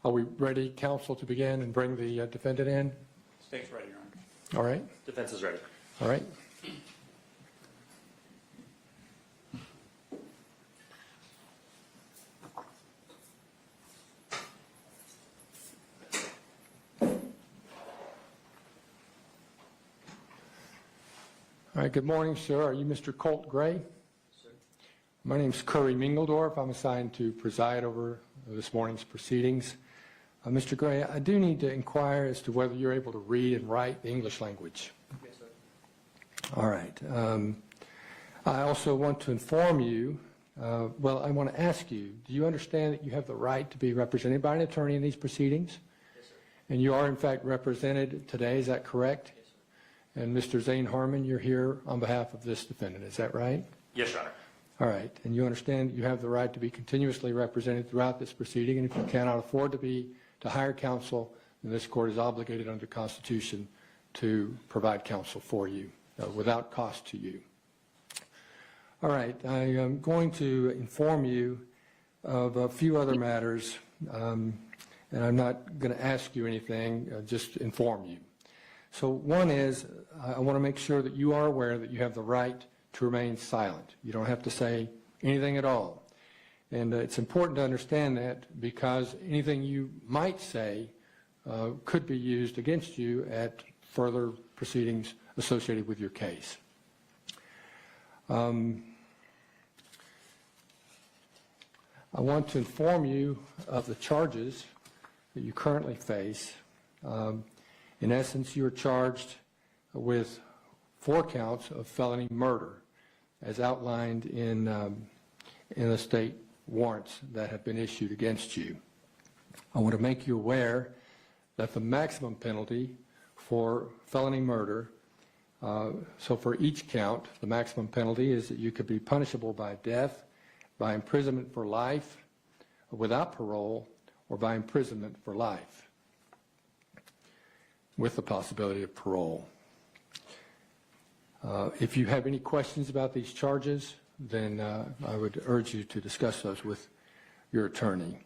Are we ready, counsel, to begin and bring the defendant in? State's ready, Your Honor. All right. Defense is ready. All right. All right, good morning, sir. Are you Mr. Colt Gray? Sir. My name's Curry Mingledorf. I'm assigned to preside over this morning's proceedings. Mr. Gray, I do need to inquire as to whether you're able to read and write the English language. Yes, sir. All right. I also want to inform you, I want to ask you, do you understand that you have the right to be represented by an attorney in these proceedings? Yes, sir. And you are, in fact, represented today, is that correct? Yes, sir. And Mr. Zane Harmon, you're here on behalf of this defendant, is that right? Yes, Your Honor. All right. And you understand that you have the right to be continuously represented throughout this proceeding, and if you cannot afford to hire counsel, then this court is obligated under the Constitution to provide counsel for you without cost to you. All right. I am going to inform you of a few other matters, and I'm not going to ask you anything, just inform you. So one is, I want to make sure that you are aware that you have the right to remain silent. You don't have to say anything at all. And it's important to understand that because anything you might say could be used against you at further proceedings associated with your case. I want to inform you of the charges that you currently face. In essence, you are charged with 4 counts of felony murder as outlined in the state warrants that have been issued against you. I want to make you aware that the maximum penalty for felony murder, so for each count, the maximum penalty is that you could be punishable by death, by imprisonment for life, without parole, or by imprisonment for life, with the possibility of parole. If you have any questions about these charges, then I would urge you to discuss those with your attorney.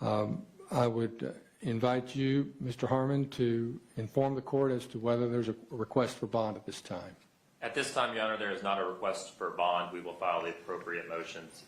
I would invite you, Mr. Harmon, to inform the court as to whether there's a request for bond at this time. At this time, Your Honor, there is not a request for bond. We will file the appropriate motions